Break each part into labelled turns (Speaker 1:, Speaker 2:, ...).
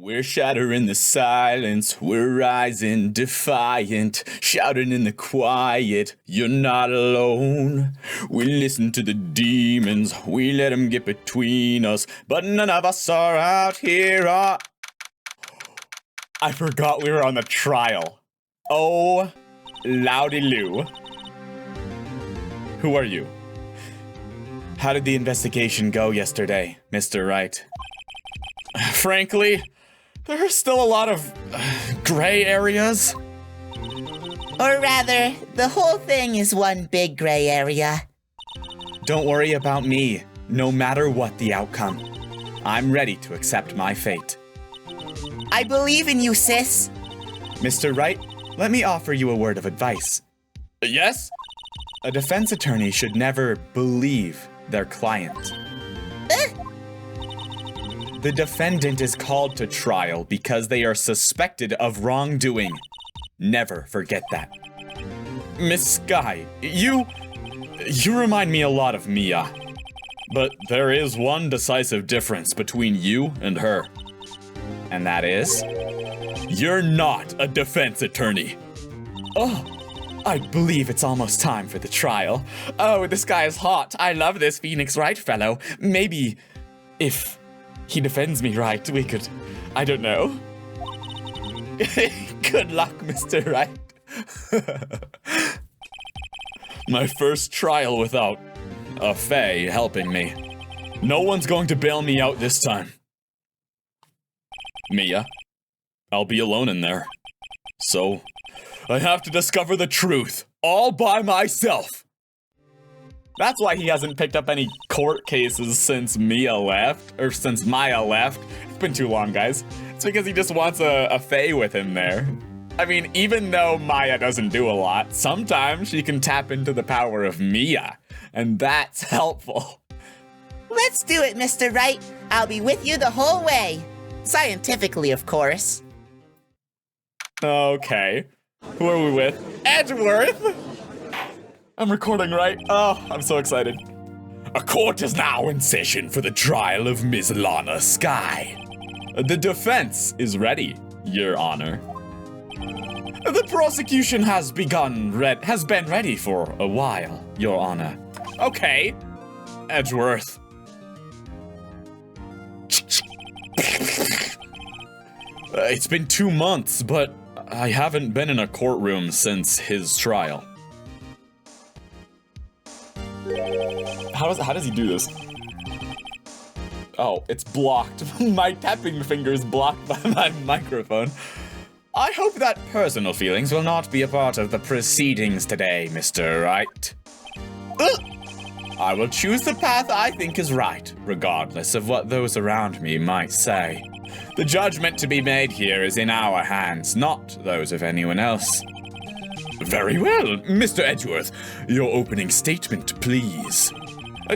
Speaker 1: We're shattering the silence, we're rising defiant, shouting in the quiet, you're not alone. We listen to the demons, we let them get between us, but none of us are out here. I forgot we were on the trial. Oh, loudy-loo. Who are you? How did the investigation go yesterday, Mr. Wright? Frankly, there are still a lot of gray areas.
Speaker 2: Or rather, the whole thing is one big gray area.
Speaker 1: Don't worry about me, no matter what the outcome. I'm ready to accept my fate.
Speaker 2: I believe in you, sis.
Speaker 1: Mr. Wright, let me offer you a word of advice. Yes? A defense attorney should never believe their client. The defendant is called to trial because they are suspected of wrongdoing. Never forget that. Miss Sky, you remind me a lot of Mia. But there is one decisive difference between you and her. And that is, you're not a defense attorney. Oh, I believe it's almost time for the trial. Oh, this guy is hot. I love this Phoenix Wright fellow. Maybe if he defends me right, we could, I don't know. Good luck, Mr. Wright. My first trial without a fae helping me. No one's going to bail me out this time. Mia, I'll be alone in there. So, I have to discover the truth, all by myself. That's why he hasn't picked up any court cases since Mia left, or since Maya left. It's been too long, guys. It's because he just wants a fae with him there. I mean, even though Maya doesn't do a lot, sometimes she can tap into the power of Mia, and that's helpful.
Speaker 2: Let's do it, Mr. Wright. I'll be with you the whole way. Scientifically, of course.
Speaker 1: Okay. Who are we with? Edgeworth! I'm recording, right? Oh, I'm so excited. A court is now in session for the trial of Miss Lana Sky. The defense is ready, Your Honor. The prosecution has been ready for a while, Your Honor. Okay, Edgeworth. It's been 2 months, but I haven't been in a courtroom since his trial. How does he do this? Oh, it's blocked. My tapping finger is blocked by my microphone. I hope that personal feelings will not be a part of the proceedings today, Mr. Wright. I will choose the path I think is right, regardless of what those around me might say. The judgment to be made here is in our hands, not those of anyone else. Very well, Mr. Edgeworth. Your opening statement, please.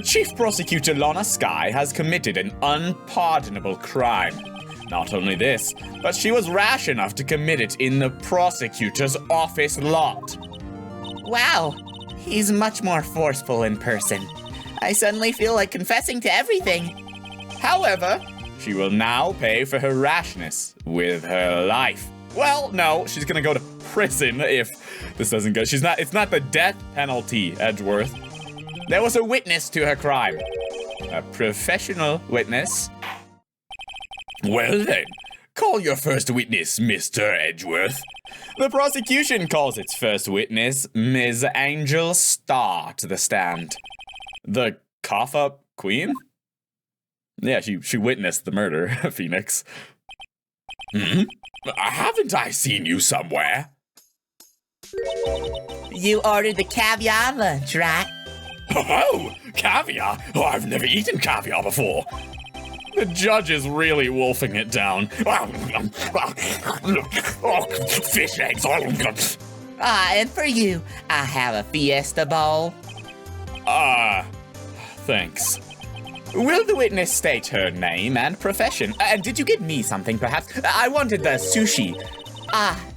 Speaker 1: Chief Prosecutor Lana Sky has committed an unpardonable crime. Not only this, but she was rash enough to commit it in the prosecutor's office lot.
Speaker 2: Wow, he's much more forceful in person. I suddenly feel like confessing to everything.
Speaker 1: However, she will now pay for her rashness with her life. Well, no, she's gonna go to prison if this doesn't go. It's not the death penalty, Edgeworth. There was a witness to her crime. A professional witness. Well then, call your first witness, Mr. Edgeworth. The prosecution calls its first witness, Ms. Angel Starr, to the stand. The cough-up queen? Yeah, she witnessed the murder, Phoenix. Haven't I seen you somewhere?
Speaker 2: You ordered the caviar lunch, right?
Speaker 1: Oh, caviar? Oh, I've never eaten caviar before. The judge is really wolfing it down. Fish eggs.
Speaker 2: And for you, I have a fiesta bowl.
Speaker 1: Thanks. Will the witness state her name and profession? And did you get me something, perhaps? I wanted the sushi.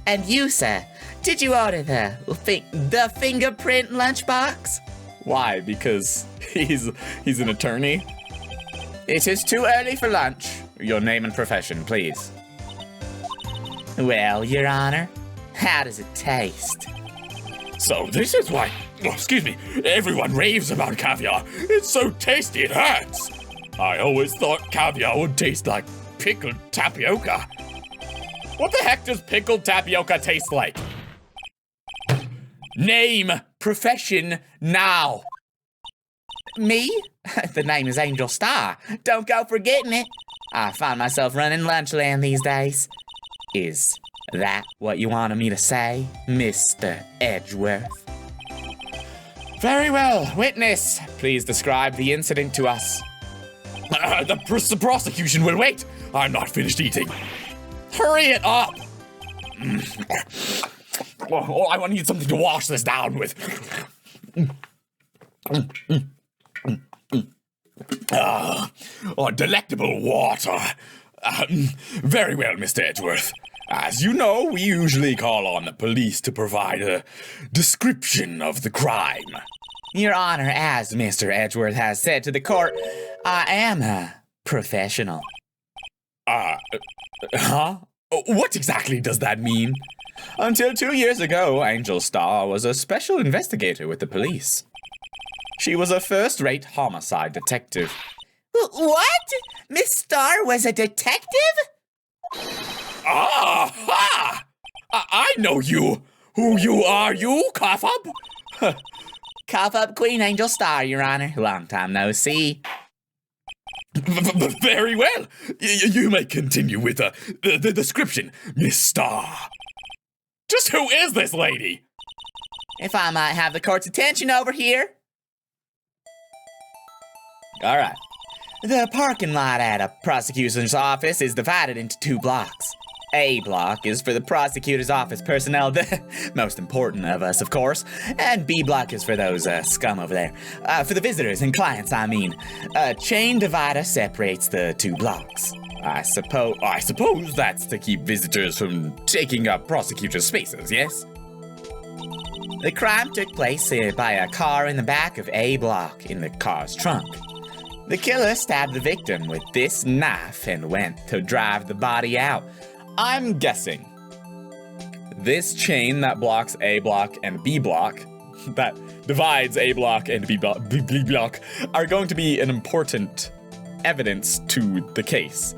Speaker 2: And you, sir, did you order the fingerprint lunchbox?
Speaker 1: Why? Because he's an attorney? It is too early for lunch. Your name and profession, please.
Speaker 2: Well, Your Honor, how does it taste?
Speaker 1: So this is why, everyone raves about caviar. It's so tasty it hurts. I always thought caviar would taste like pickled tapioca. What the heck does pickled tapioca taste like? Name, profession, now.
Speaker 2: Me? The name is Angel Star. Don't go forgetting it. I find myself running Lunchland these days. Is that what you wanted me to say, Mr. Edgeworth?
Speaker 1: Very well. Witness, please describe the incident to us. The prosecution will wait. I'm not finished eating. Hurry it up. Oh, I need something to wash this down with. Delectable water. Very well, Mr. Edgeworth. As you know, we usually call on the police to provide a description of the crime.
Speaker 2: Your Honor, as Mr. Edgeworth has said to the court, I am a professional.
Speaker 1: Huh? What exactly does that mean?
Speaker 2: Until 2 years ago, Angel Star was a special investigator with the police. She was a first-rate homicide detective. What? Miss Star was a detective?
Speaker 1: Ah! I know you! Who you are, you, cough up?
Speaker 2: Cough up Queen Angel Star, Your Honor. Long time no see.
Speaker 1: Very well. You may continue with the description, Miss Star. Just who is this lady?
Speaker 2: If I might have the court's attention over here. All right. The parking lot at a prosecutor's office is divided into 2 blocks. A block is for the prosecutor's office personnel, the most important of us, of course, and B block is for those scum over there. For the visitors and clients, I mean. A chain divider separates the 2 blocks. I suppose that's to keep visitors from taking up prosecutors' spaces, yes? The crime took place by a car in the back of A block in the car's trunk. The killer stabbed the victim with this knife and went to drive the body out.
Speaker 1: I'm guessing this chain that blocks A block and B block, that divides A block and B block, are going to be an important evidence to the case.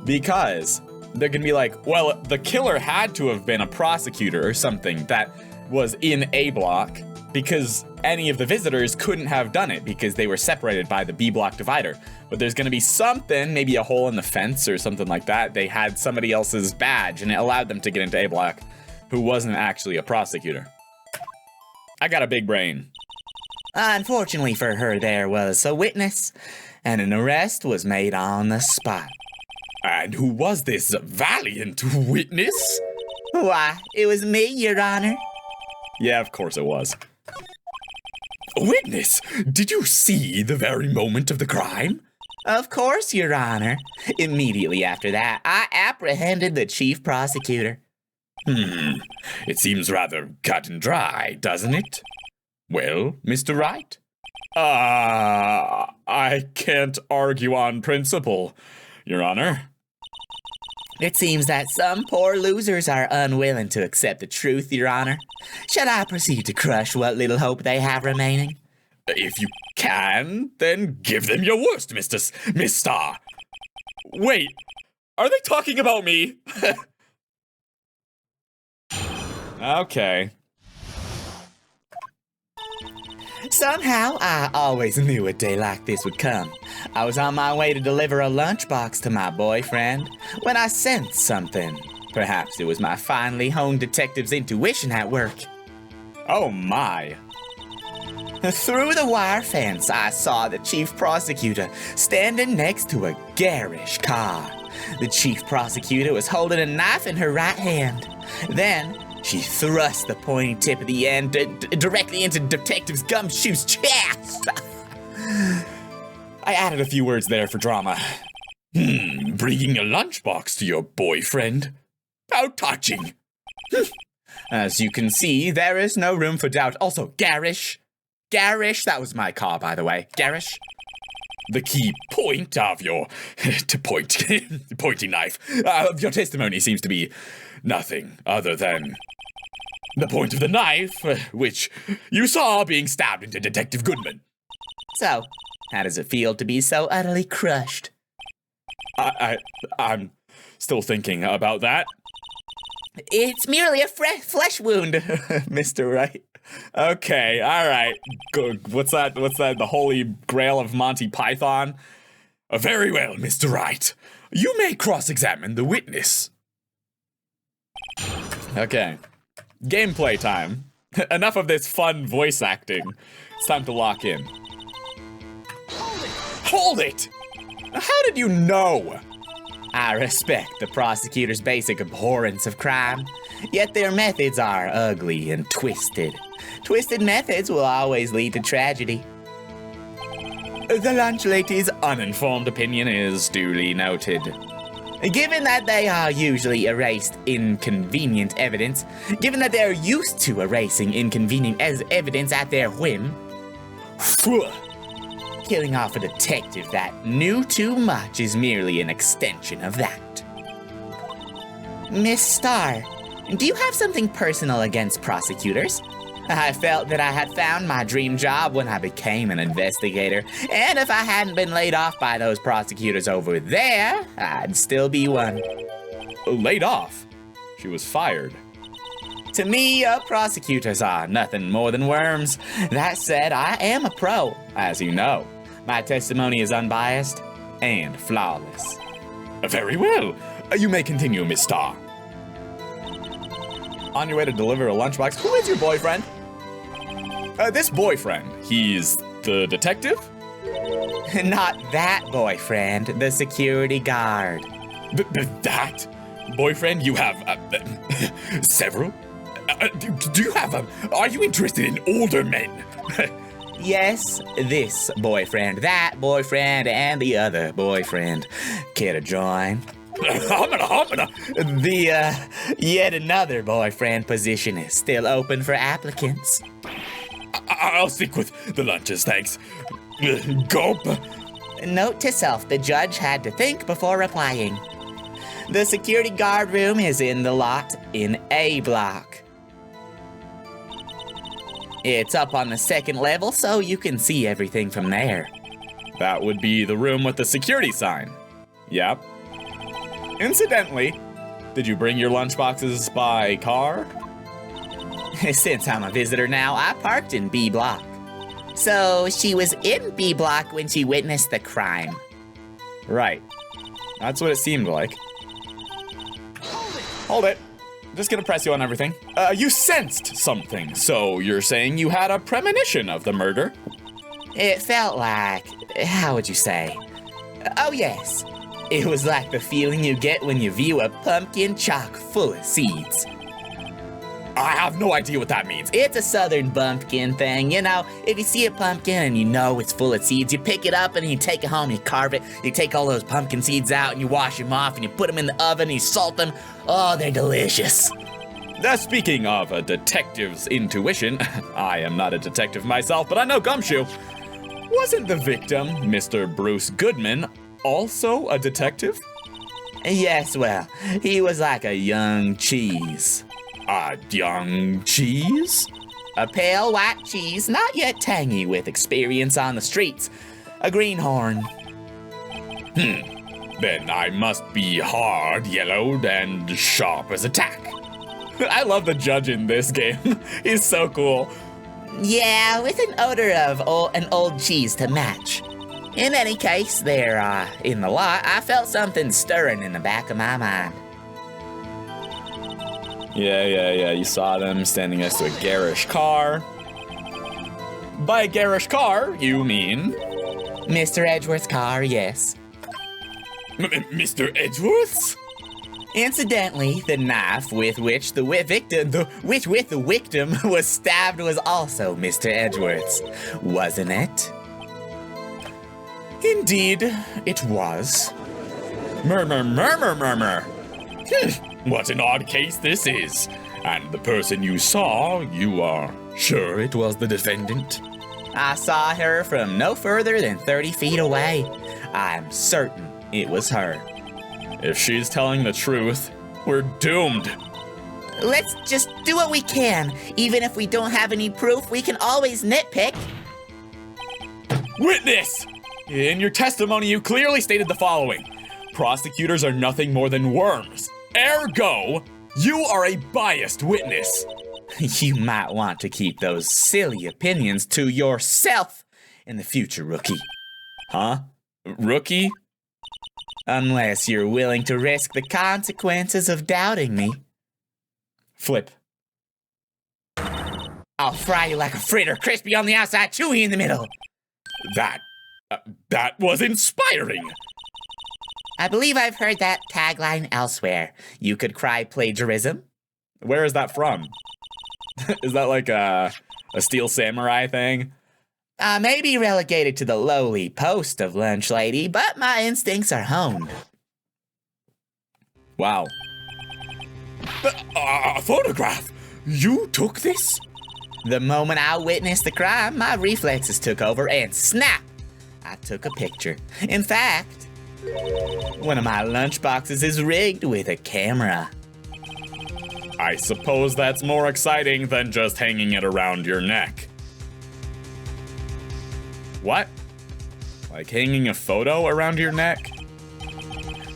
Speaker 1: Because they're going to be like, well, the killer had to have been a prosecutor or something that was in A block, because any of the visitors couldn't have done it because they were separated by the B block divider. But there's gonna be something, maybe a hole in the fence or something like that. They had somebody else's badge and it allowed them to get into A block who wasn't actually a prosecutor. I got a big brain.
Speaker 2: Unfortunately for her, there was a witness and an arrest was made on the spot.
Speaker 1: And who was this valiant witness?
Speaker 2: Why, it was me, Your Honor.
Speaker 1: Yeah, of course it was. Witness, did you see the very moment of the crime?
Speaker 2: Of course, Your Honor. Immediately after that, I apprehended the chief prosecutor.
Speaker 1: It seems rather cut and dry, doesn't it? Well, Mr. Wright? I can't argue on principle, Your Honor.
Speaker 2: It seems that some poor losers are unwilling to accept the truth, Your Honor. Should I proceed to crush what little hope they have remaining?
Speaker 1: If you can, then give them your worst, Miss Star. Wait, are they talking about me? Okay.
Speaker 2: Somehow, I always knew a day like this would come. I was on my way to deliver a lunchbox to my boyfriend when I sensed something. Perhaps it was my finely honed detective's intuition at work.
Speaker 1: Oh my.
Speaker 2: Through the wire fence, I saw the chief prosecutor standing next to a garish car. The chief prosecutor was holding a knife in her right hand. Then, she thrust the pointy tip of the end directly into Detective Gumshoe's chest.
Speaker 1: I added a few words there for drama. Bringing a lunchbox to your boyfriend? How touching.
Speaker 2: As you can see, there is no room for doubt. Also, garish. Garish, that was my car, by the way. Garish.
Speaker 1: the key point of your pointing knife of your testimony seems to be nothing other than the point of the knife, which you saw being stabbed into Detective Goodman.
Speaker 2: So, how does it feel to be so utterly crushed?
Speaker 1: I'm still thinking about that.
Speaker 2: It's merely a flesh wound, Mr. Wright.
Speaker 1: Okay, all right. What's that? The holy grail of Monty Python? Very well, Mr. Wright. You may cross-examine the witness. Okay. Gameplay time. Enough of this fun voice acting. It's time to lock in. Hold it! How did you know?
Speaker 2: I respect the prosecutor's basic abhorrence of crime, yet their methods are ugly and twisted. Twisted methods will always lead to tragedy.
Speaker 1: The lunch lady's uninformed opinion is duly noted.
Speaker 2: Given that they are usually erased inconvenient evidence, given that they're used to erasing inconvenient evidence at their whim, killing off a detective that knew too much is merely an extension of that. Miss Starr, do you have something personal against prosecutors? I felt that I had found my dream job when I became an investigator, and if I hadn't been laid off by those prosecutors over there, I'd still be one.
Speaker 1: Laid off? She was fired.
Speaker 2: To me, prosecutors are nothing more than worms. That said, I am a pro, as you know. My testimony is unbiased and flawless.
Speaker 1: Very well. You may continue, Miss Starr. On your way to deliver a lunchbox, who is your boyfriend? This boyfriend, he's the detective?
Speaker 2: Not that boyfriend, the security guard.
Speaker 1: That boyfriend? You have several? Do you have are you interested in older men?
Speaker 2: Yes, this boyfriend, that boyfriend, and the other boyfriend. Care to join? The, yet another boyfriend position is still open for applicants.
Speaker 1: I'll stick with the lunches, thanks. Gulp.
Speaker 2: Note to self, the judge had to think before replying. The security guard room is in the lot in A block. It's up on the second level, so you can see everything from there.
Speaker 1: That would be the room with the security sign. Yep. Incidentally, did you bring your lunchboxes by car?
Speaker 2: Since I'm a visitor now, I parked in B block. So she was in B block when she witnessed the crime.
Speaker 1: Right. That's what it seemed like. Hold it. Just gonna press you on everything. You sensed something, so you're saying you had a premonition of the murder?
Speaker 2: It felt like, how would you say? Oh yes, it was like the feeling you get when you view a pumpkin chock full of seeds.
Speaker 1: I have no idea what that means.
Speaker 2: It's a southern bumpkin thing, you know, if you see a pumpkin and you know it's full of seeds, you pick it up and you take it home, you carve it, you take all those pumpkin seeds out and you wash them off and you put them in the oven and you salt them. Oh, they're delicious.
Speaker 1: Speaking of a detective's intuition, I am not a detective myself, but I know Gumshoe. Wasn't the victim, Mr. Bruce Goodman, also a detective?
Speaker 2: Yes, well, he was like a young cheese.
Speaker 1: A young cheese?
Speaker 2: A pale white cheese, not yet tangy with experience on the streets. A greenhorn.
Speaker 1: Then I must be hard, yellowed, and sharp as a tack. I love the judge in this game. He's so cool.
Speaker 2: Yeah, with an odor of an old cheese to match. In any case, there, in the lot, I felt something stirring in the back of my mind.
Speaker 1: Yeah. You saw them standing next to a garish car. By a garish car, you mean?
Speaker 2: Mr. Edgeworth's car, yes.
Speaker 1: Mr. Edgeworth's?
Speaker 2: Incidentally, the knife with which the victim was stabbed was also Mr. Edgeworth's, wasn't it?
Speaker 1: Indeed, it was. Murmur. What an odd case this is. And the person you saw, you are sure it was the defendant?
Speaker 2: I saw her from no further than 30 feet away. I'm certain it was her.
Speaker 1: If she's telling the truth, we're doomed.
Speaker 2: Let's just do what we can. Even if we don't have any proof, we can always nitpick.
Speaker 1: Witness! In your testimony, you clearly stated the following. Prosecutors are nothing more than worms. Ergo, you are a biased witness.
Speaker 2: You might want to keep those silly opinions to yourself in the future, rookie.
Speaker 1: Huh? Rookie?
Speaker 2: Unless you're willing to risk the consequences of doubting me.
Speaker 1: Flip.
Speaker 2: I'll fry you like a fritter, crispy on the outside, chewy in the middle.
Speaker 1: That was inspiring.
Speaker 2: I believe I've heard that tagline elsewhere. You could cry plagiarism.
Speaker 1: Where is that from? Is that like a Steel Samurai thing?
Speaker 2: Maybe relegated to the lowly post of lunch lady, but my instincts are honed.
Speaker 1: Wow. A photograph? You took this?
Speaker 2: The moment I witnessed the crime, my reflexes took over and snap! I took a picture. In fact, one of my lunchboxes is rigged with a camera.
Speaker 1: I suppose that's more exciting than just hanging it around your neck. What? Like hanging a photo around your neck?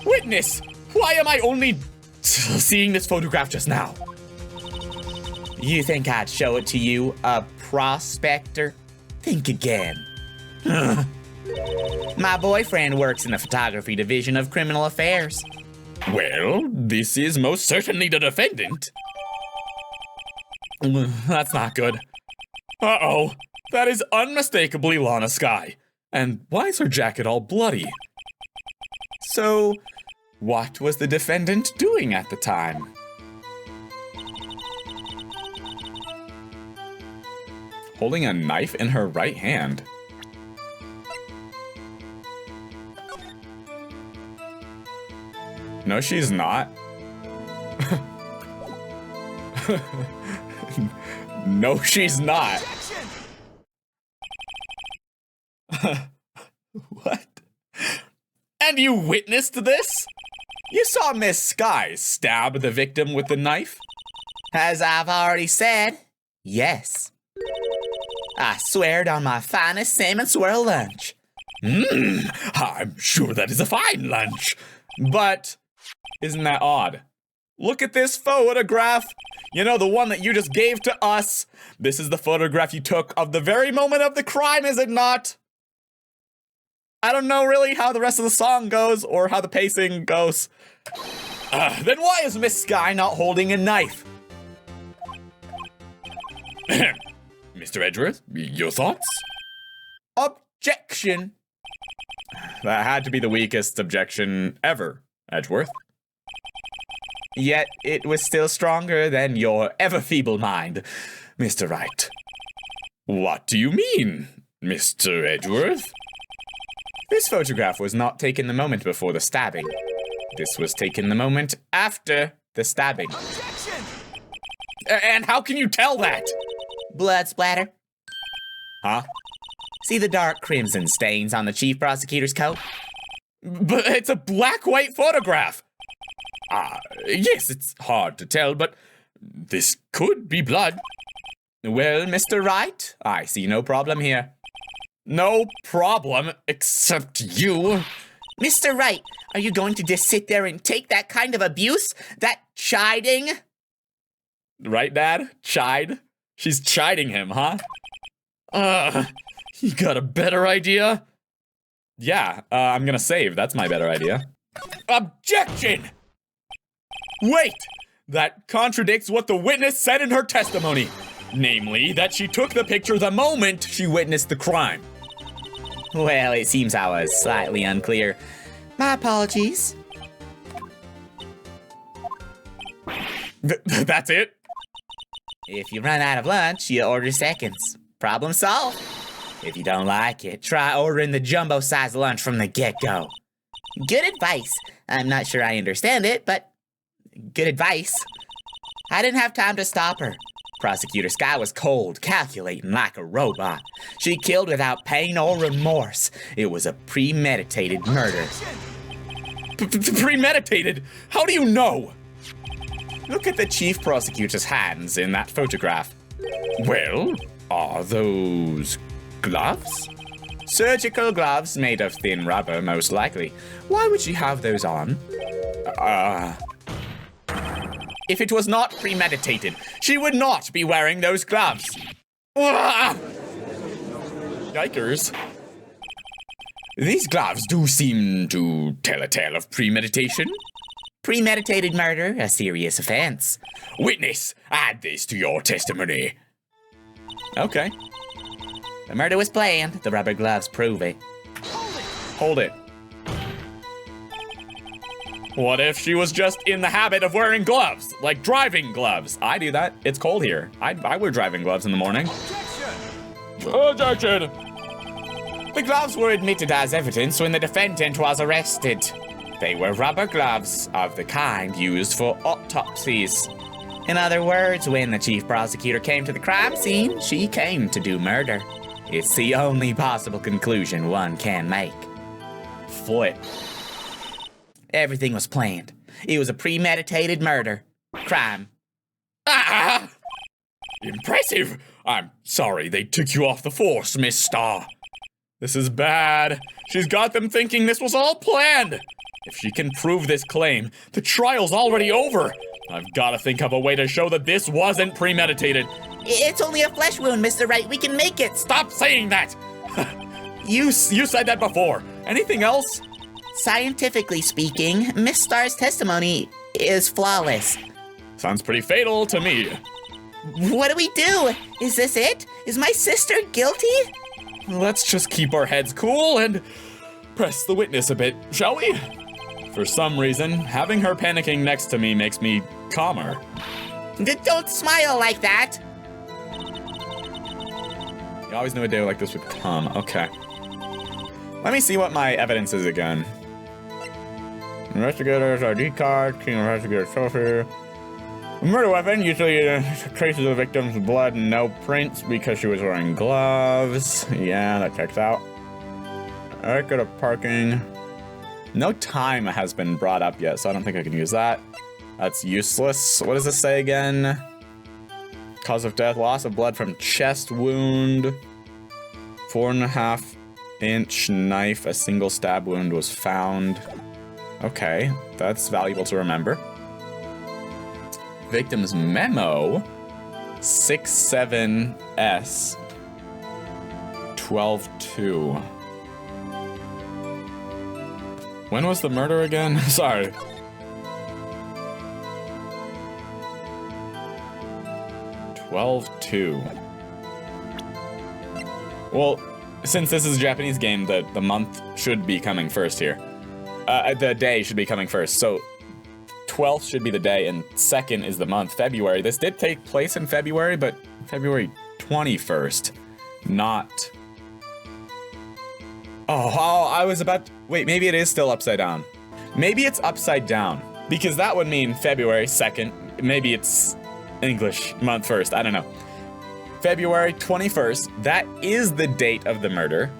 Speaker 1: Witness! Why am I only seeing this photograph just now?
Speaker 2: You think I'd show it to you, a prospector? Think again. My boyfriend works in the photography division of criminal affairs.
Speaker 1: Well, this is most certainly the defendant. That's not good. Uh-oh. That is unmistakably Lana Skye. And why is her jacket all bloody? So, what was the defendant doing at the time? Holding a knife in her right hand. No, she's not. No, she's not. What? And you witnessed this? You saw Miss Skye stab the victim with the knife?
Speaker 2: As I've already said, yes. I swear it on my finest salmon swirl lunch.
Speaker 1: I'm sure that is a fine lunch. But isn't that odd? Look at this photograph. You know, the one that you just gave to us. This is the photograph you took of the very moment of the crime, is it not? I don't know really how the rest of the song goes or how the pacing goes. Then why is Miss Skye not holding a knife? Mr. Edgeworth, your thoughts? Objection. That had to be the weakest objection ever, Edgeworth.
Speaker 2: Yet it was still stronger than your ever-feeble mind, Mr. Wright.
Speaker 1: What do you mean, Mr. Edgeworth?
Speaker 2: This photograph was not taken the moment before the stabbing. This was taken the moment after the stabbing.
Speaker 1: Objection! And how can you tell that?
Speaker 2: Blood splatter.
Speaker 1: Huh?
Speaker 2: See the dark crimson stains on the chief prosecutor's coat?
Speaker 1: But it's a black-white photograph. Yes, it's hard to tell, but this could be blood.
Speaker 2: Well, Mr. Wright, I see no problem here.
Speaker 1: No problem, except you.
Speaker 2: Mr. Wright, are you going to just sit there and take that kind of abuse? That chiding?
Speaker 1: Right, Dad? Chide? She's chiding him, huh? You got a better idea? Yeah, I'm gonna save. That's my better idea. Objection! Wait! That contradicts what the witness said in her testimony. Namely, that she took the picture the moment she witnessed the crime.
Speaker 2: Well, it seems I was slightly unclear. My apologies.
Speaker 1: That's it?
Speaker 2: If you run out of lunch, you order seconds. Problem solved. If you don't like it, try ordering the jumbo-sized lunch from the get-go. Good advice. I'm not sure I understand it, but good advice. I didn't have time to stop her. Prosecutor Sky was cold, calculating like a robot. She killed without pain or remorse. It was a premeditated murder.
Speaker 1: Premeditated? How do you know?
Speaker 2: Look at the chief prosecutor's hands in that photograph.
Speaker 1: Well, are those gloves?
Speaker 2: Surgical gloves made of thin rubber, most likely. Why would she have those on? If it was not premeditated, she would not be wearing those gloves.
Speaker 1: Yikers. These gloves do seem to tell a tale of premeditation.
Speaker 2: Premeditated murder, a serious offense.
Speaker 1: Witness, add this to your testimony.
Speaker 2: Okay. The murder was planned. The rubber gloves prove it.
Speaker 1: Hold it. What if she was just in the habit of wearing gloves? Like driving gloves. I do that. It's cold here. I wear driving gloves in the morning. Objection!
Speaker 2: The gloves were admitted as evidence when the defendant was arrested. They were rubber gloves of the kind used for autopsies. In other words, when the chief prosecutor came to the crime scene, she came to do murder. It's the only possible conclusion one can make.
Speaker 1: Flip.
Speaker 2: Everything was planned. It was a premeditated murder. Crime.
Speaker 1: Ah! Impressive! I'm sorry they took you off the force, Miss Starr. This is bad. She's got them thinking this was all planned. If she can prove this claim, the trial's already over. I've got to think of a way to show that this wasn't premeditated.
Speaker 2: It's only a flesh wound, Mr. Wright. We can make it.
Speaker 1: Stop saying that! You said that before. Anything else?
Speaker 2: Scientifically speaking, Miss Starr's testimony is flawless.
Speaker 1: Sounds pretty fatal to me.
Speaker 2: What do we do? Is this it? Is my sister guilty?
Speaker 1: Let's just keep our heads cool and press the witness a bit, shall we? For some reason, having her panicking next to me makes me calmer.
Speaker 2: Don't smile like that.
Speaker 1: You always knew a day like this would come. Okay. Let me see what my evidence is again. Investigators ID card, King Investigator trophy. Murder weapon, usually traces the victim's blood and no prints because she was wearing gloves. Yeah, that checks out. Record of parking. No time has been brought up yet, so I don't think I can use that. That's useless. What does this say again? Cause of death, loss of blood from chest wound. 4.5-inch knife, a single stab wound was found. Okay, that's valuable to remember. Victim's memo, 67S 12/2. When was the murder again? Sorry. Well, since this is a Japanese game, the month should be coming first here. The day should be coming first, so 12th should be the day, and 2nd is the month, February. This did take place in February, but February 21st, not... Oh, I was about... Wait, maybe it is still upside down. Maybe it's upside down, because that would mean February 2nd. Maybe it's English month first, I don't know. February 21st, that is the date of the murder.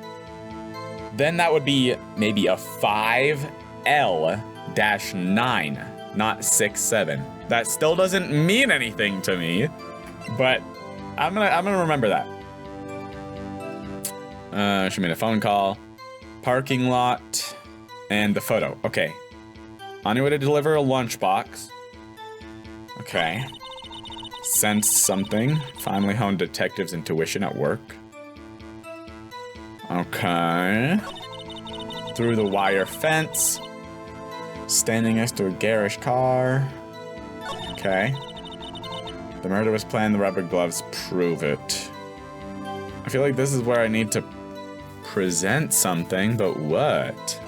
Speaker 1: Then that would be maybe a 5L-9. Not 6-7. That still doesn't mean anything to me, but I'm gonna remember that. She made a phone call, parking lot, and the photo. Okay. On your way to deliver a lunchbox. Okay. Sense something. Finally honed detective's intuition at work. Okay. Through the wire fence. Standing next to a garish car. Okay. The murder was planned, the rubber gloves prove it. I feel like this is where I need to present something, but what?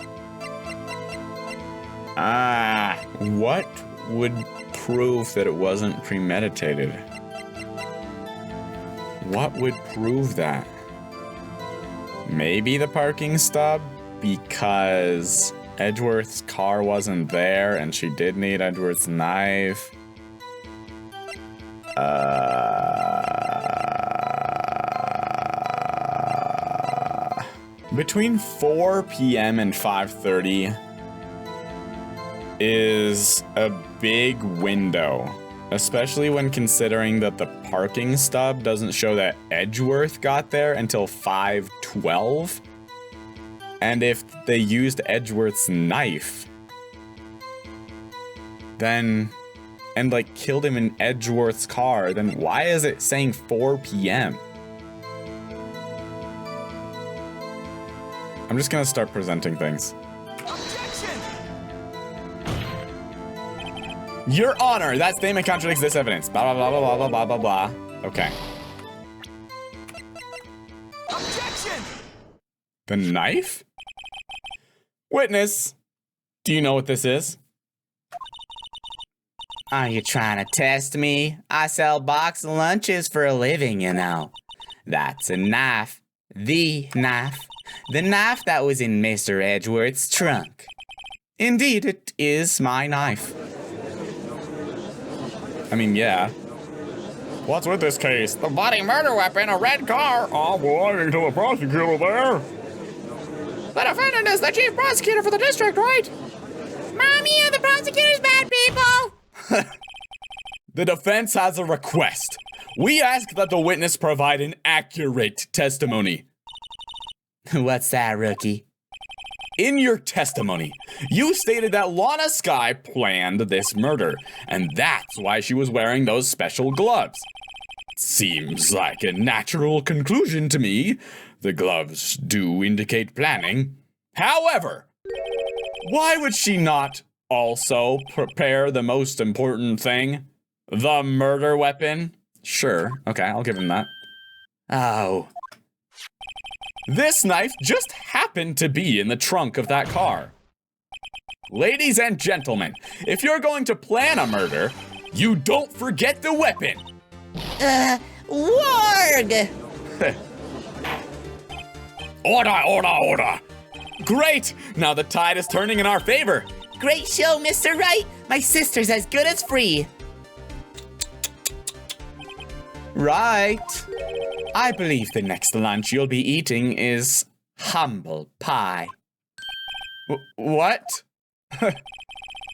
Speaker 1: What would prove that it wasn't premeditated? What would prove that? Maybe the parking stop, because Edgeworth's car wasn't there and she did need Edgeworth's knife. Between 4 p.m. and 5:30 is a big window, especially when considering that the parking stub doesn't show that Edgeworth got there until 5:12. And if they used Edgeworth's knife, then, and like killed him in Edgeworth's car, then why is it saying 4 p.m.? I'm just gonna start presenting things.
Speaker 3: Objection!
Speaker 1: Your Honor, that statement contradicts this evidence. Blah, blah, blah, blah, blah, blah, blah, blah. Okay.
Speaker 3: Objection!
Speaker 1: The knife? Witness, do you know what this is?
Speaker 2: Are you trying to test me? I sell box lunches for a living, you know. That's a knife. The knife. The knife that was in Mr. Edgeworth's trunk. Indeed, it is my knife.
Speaker 1: I mean, yeah. What's with this case?
Speaker 4: The bloody murder weapon, a red car.
Speaker 1: All belonging to the prosecutor there.
Speaker 4: The defendant is the chief prosecutor for the district, right? Mommy, the prosecutor's bad people.
Speaker 1: The defense has a request. We ask that the witness provide an accurate testimony.
Speaker 2: What's that, rookie?
Speaker 1: In your testimony, you stated that Lana Skye planned this murder, and that's why she was wearing those special gloves. Seems like a natural conclusion to me. The gloves do indicate planning. However, why would she not also prepare the most important thing? The murder weapon? Sure, okay, I'll give him that.
Speaker 2: Oh.
Speaker 1: This knife just happened to be in the trunk of that car. Ladies and gentlemen, if you're going to plan a murder, you don't forget the weapon.
Speaker 2: Warg!
Speaker 1: Order, order, order. Great, now the tide is turning in our favor.
Speaker 2: Great show, Mr. Wright. My sister's as good as free. Right. I believe the next lunch you'll be eating is humble pie.
Speaker 1: What?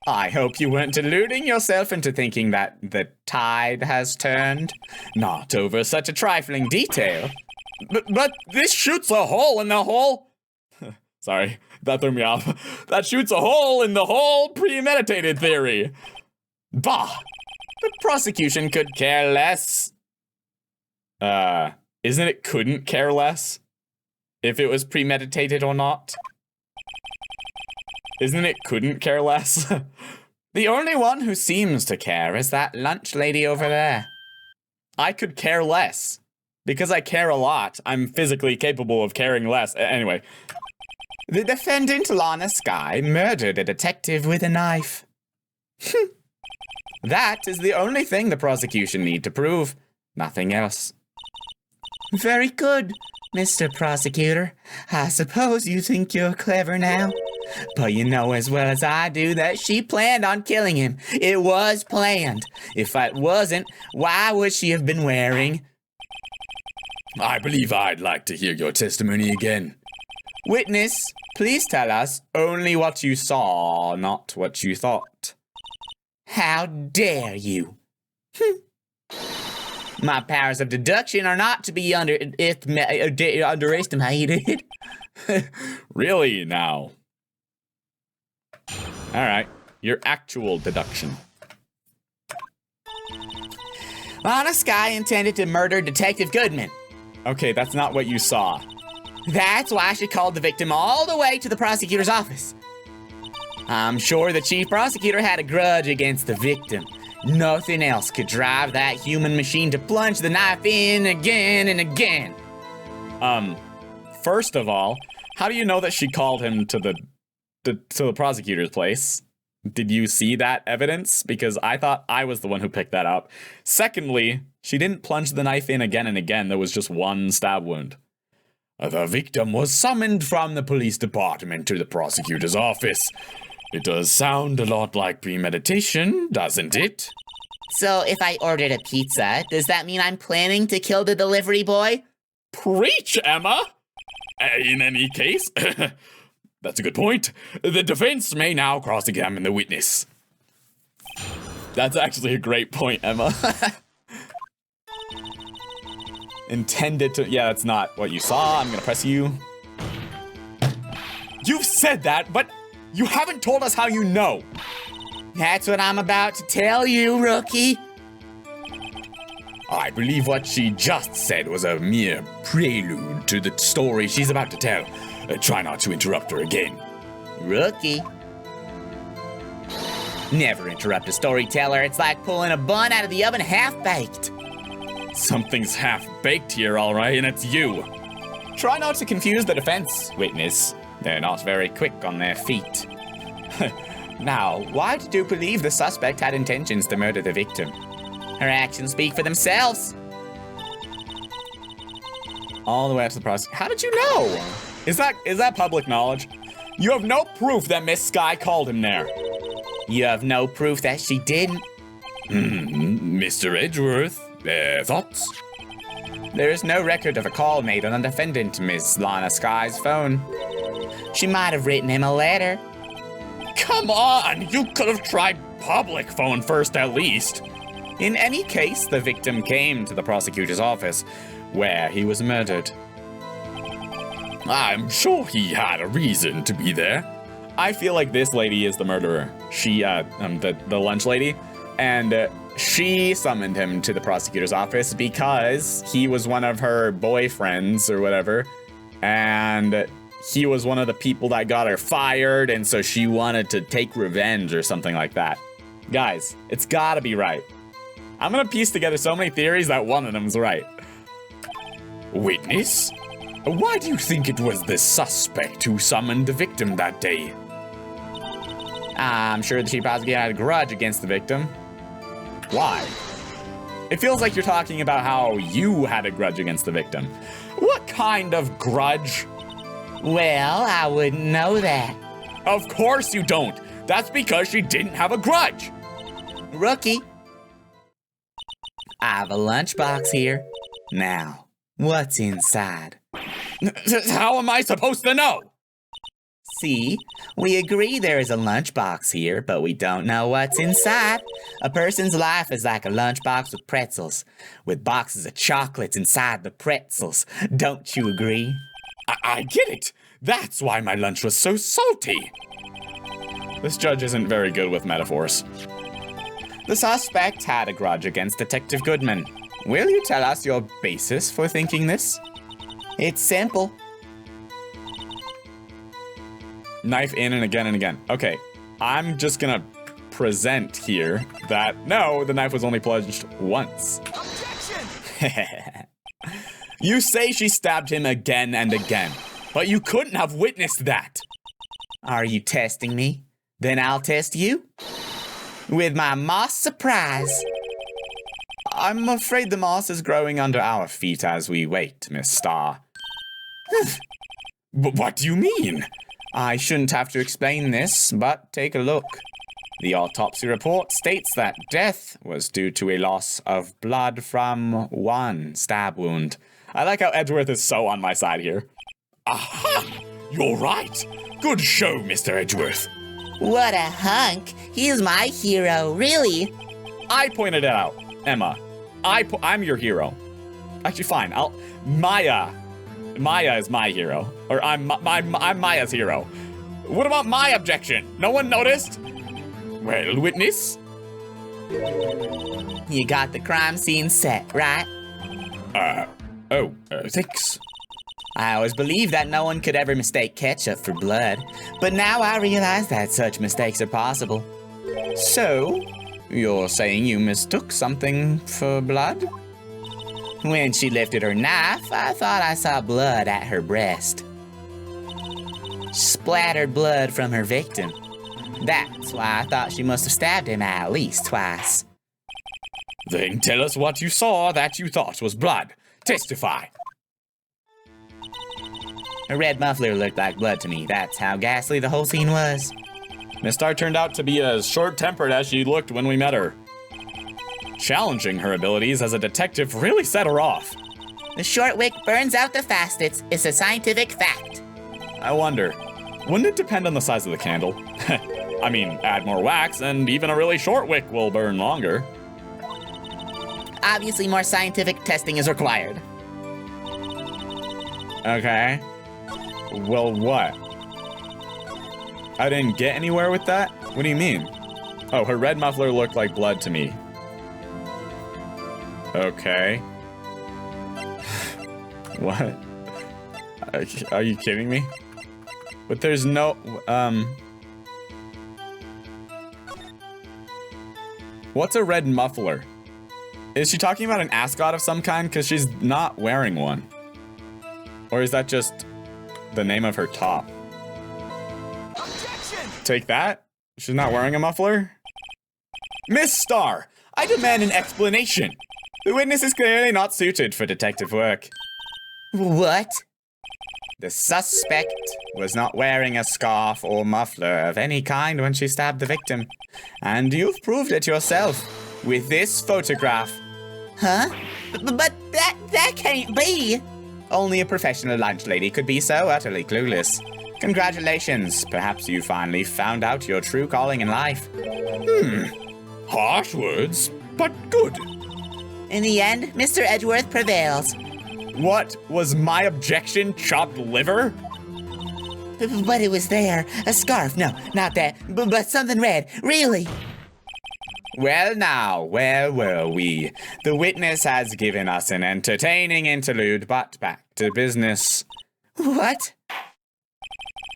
Speaker 2: I hope you weren't deluding yourself into thinking that the tide has turned. Not over such a trifling detail.
Speaker 1: But this shoots a hole in the whole... Sorry, that threw me off. That shoots a hole in the whole premeditated theory.
Speaker 2: Bah! The prosecution could care less.
Speaker 1: Isn't it couldn't care less? If it was premeditated or not? Isn't it couldn't care less?
Speaker 2: The only one who seems to care is that lunch lady over there.
Speaker 1: I could care less. Because I care a lot, I'm physically capable of caring less. Anyway.
Speaker 2: The defendant, Lana Skye, murdered a detective with a knife. That is the only thing the prosecution need to prove. Nothing else. Very good, Mr. Prosecutor. I suppose you think you're clever now. But you know as well as I do that she planned on killing him. It was planned. If it wasn't, why would she have been wearing...
Speaker 1: I believe I'd like to hear your testimony again.
Speaker 2: Witness, please tell us only what you saw, not what you thought. How dare you? My powers of deduction are not to be underestimated.
Speaker 1: Really, now? Alright, your actual deduction.
Speaker 2: Lana Skye intended to murder Detective Goodman.
Speaker 1: Okay, that's not what you saw.
Speaker 2: That's why she called the victim all the way to the prosecutor's office. I'm sure the chief prosecutor had a grudge against the victim. Nothing else could drive that human machine to plunge the knife in again and again.
Speaker 1: First of all, how do you know that she called him to the prosecutor's place? Did you see that evidence? Because I thought I was the one who picked that up. Secondly, she didn't plunge the knife in again and again. There was just one stab wound. The victim was summoned from the police department to the prosecutor's office. It does sound a lot like premeditation, doesn't it?
Speaker 2: So if I ordered a pizza, does that mean I'm planning to kill the delivery boy?
Speaker 1: Preach, Emma! In any case, that's a good point. The defense may now cross-examine the witness. That's actually a great point, Emma. Intended to... Yeah, that's not what you saw. I'm gonna press you. You've said that, but you haven't told us how you know.
Speaker 2: That's what I'm about to tell you, rookie.
Speaker 1: I believe what she just said was a mere prelude to the story she's about to tell. Try not to interrupt her again.
Speaker 2: Rookie. Never interrupt a storyteller. It's like pulling a bun out of the oven half-baked.
Speaker 1: Something's half-baked here, all right, and it's you.
Speaker 2: Try not to confuse the defense, witness. They're not very quick on their feet. Now, why did you believe the suspect had intentions to murder the victim? Her actions speak for themselves.
Speaker 1: All the way up to the prosecutor. How did you know? Is that public knowledge? You have no proof that Miss Sky called him there.
Speaker 2: You have no proof that she didn't.
Speaker 1: Mr. Edgeworth, thoughts?
Speaker 2: There is no record of a call made on the defendant, Miss Lana Sky's phone. She might have written him a letter.
Speaker 1: Come on, you could have tried public phone first at least.
Speaker 2: In any case, the victim came to the prosecutor's office, where he was murdered.
Speaker 1: I'm sure he had a reason to be there. I feel like this lady is the murderer. She, the lunch lady, and she summoned him to the prosecutor's office because he was one of her boyfriends or whatever, and he was one of the people that got her fired, and so she wanted to take revenge or something like that. Guys, it's gotta be right. I'm gonna piece together so many theories that one of them's right. Witness? Why do you think it was the suspect who summoned the victim that day?
Speaker 2: I'm sure the chief prosecutor had a grudge against the victim.
Speaker 1: Why? It feels like you're talking about how you had a grudge against the victim. What kind of grudge?
Speaker 2: Well, I wouldn't know that.
Speaker 1: Of course you don't. That's because she didn't have a grudge.
Speaker 2: Rookie. I have a lunchbox here. Now, what's inside?
Speaker 1: How am I supposed to know?
Speaker 2: See, we agree there is a lunchbox here, but we don't know what's inside. A person's life is like a lunchbox with pretzels, with boxes of chocolates inside the pretzels. Don't you agree?
Speaker 1: I get it. That's why my lunch was so salty. This judge isn't very good with metaphors.
Speaker 2: The suspect had a grudge against Detective Goodman. Will you tell us your basis for thinking this? It's simple.
Speaker 1: Knife in and again and again. Okay, I'm just gonna present here that no, the knife was only plunged once.
Speaker 3: Objection!
Speaker 1: You say she stabbed him again and again, but you couldn't have witnessed that.
Speaker 2: Are you testing me? Then I'll test you. With my moss surprise.
Speaker 1: I'm afraid the moss is growing under our feet as we wait, Miss Starr. What do you mean?
Speaker 2: I shouldn't have to explain this, but take a look. The autopsy report states that death was due to a loss of blood from one stab wound.
Speaker 1: I like how Edgeworth is so on my side here. Aha! You're right. Good show, Mr. Edgeworth.
Speaker 5: What a hunk. He's my hero, really.
Speaker 1: I pointed it out, Emma. I'm your hero. Actually, fine. Maya is my hero. Or I'm Maya's hero. What about my objection? No one noticed? Well, witness?
Speaker 2: You got the crime scene set, right?
Speaker 1: Thanks.
Speaker 2: I always believed that no one could ever mistake ketchup for blood, but now I realize that such mistakes are possible. So, you're saying you mistook something for blood? When she lifted her knife, I thought I saw blood at her breast. Splattered blood from her victim. That's why I thought she must have stabbed him at least twice.
Speaker 1: Then tell us what you saw that you thought was blood. Testify.
Speaker 2: Her red muffler looked like blood to me. That's how ghastly the whole scene was.
Speaker 1: Miss Starr turned out to be as short-tempered as she looked when we met her. Challenging her abilities as a detective really set her off.
Speaker 5: The short wick burns out the fastest. It's a scientific fact.
Speaker 1: I wonder, wouldn't it depend on the size of the candle? I mean, add more wax and even a really short wick will burn longer.
Speaker 5: Obviously, more scientific testing is required.
Speaker 1: Okay. Well, what? I didn't get anywhere with that? What do you mean? Oh, her red muffler looked like blood to me. Okay. What? Are you kidding me? But there's no, What's a red muffler? Is she talking about an ascot of some kind? Because she's not wearing one. Or is that just the name of her top?
Speaker 3: Objection!
Speaker 1: Take that? She's not wearing a muffler? Miss Starr, I demand an explanation. The witness is clearly not suited for detective work.
Speaker 5: What?
Speaker 2: The suspect was not wearing a scarf or muffler of any kind when she stabbed the victim. And you've proved it yourself with this photograph.
Speaker 5: Huh? But that can't be.
Speaker 2: Only a professional lunch lady could be so utterly clueless. Congratulations, perhaps you finally found out your true calling in life.
Speaker 1: Harsh words, but good.
Speaker 5: In the end, Mr. Edgeworth prevails.
Speaker 1: What was my objection? Chopped liver?
Speaker 5: But it was there. A scarf. No, not that. But something red. Really.
Speaker 2: Well now, where were we? The witness has given us an entertaining interlude, but back to business.
Speaker 5: What?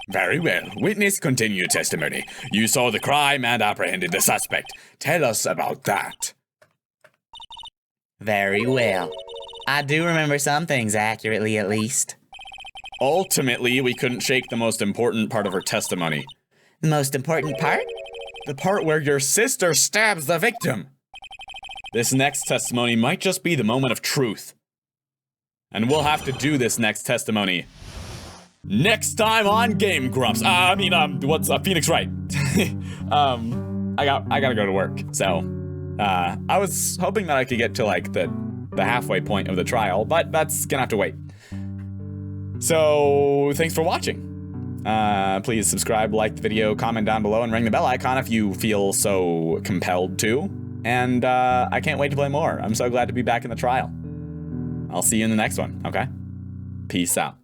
Speaker 1: Very well. Witness, continue your testimony. You saw the crime and apprehended the suspect. Tell us about that.
Speaker 2: Very well. I do remember some things accurately, at least.
Speaker 1: Ultimately, we couldn't shake the most important part of her testimony.
Speaker 5: The most important part?
Speaker 1: The part where your sister stabs the victim. This next testimony might just be the moment of truth. And we'll have to do this next testimony next time on Game Grumps. What's Phoenix Wright? I gotta go to work. So, I was hoping that I could get to like the halfway point of the trial, but that's gonna have to wait. So, thanks for watching. Please subscribe, like the video, comment down below, and ring the bell icon if you feel so compelled to. And I can't wait to play more. I'm so glad to be back in the trial. I'll see you in the next one, okay? Peace out.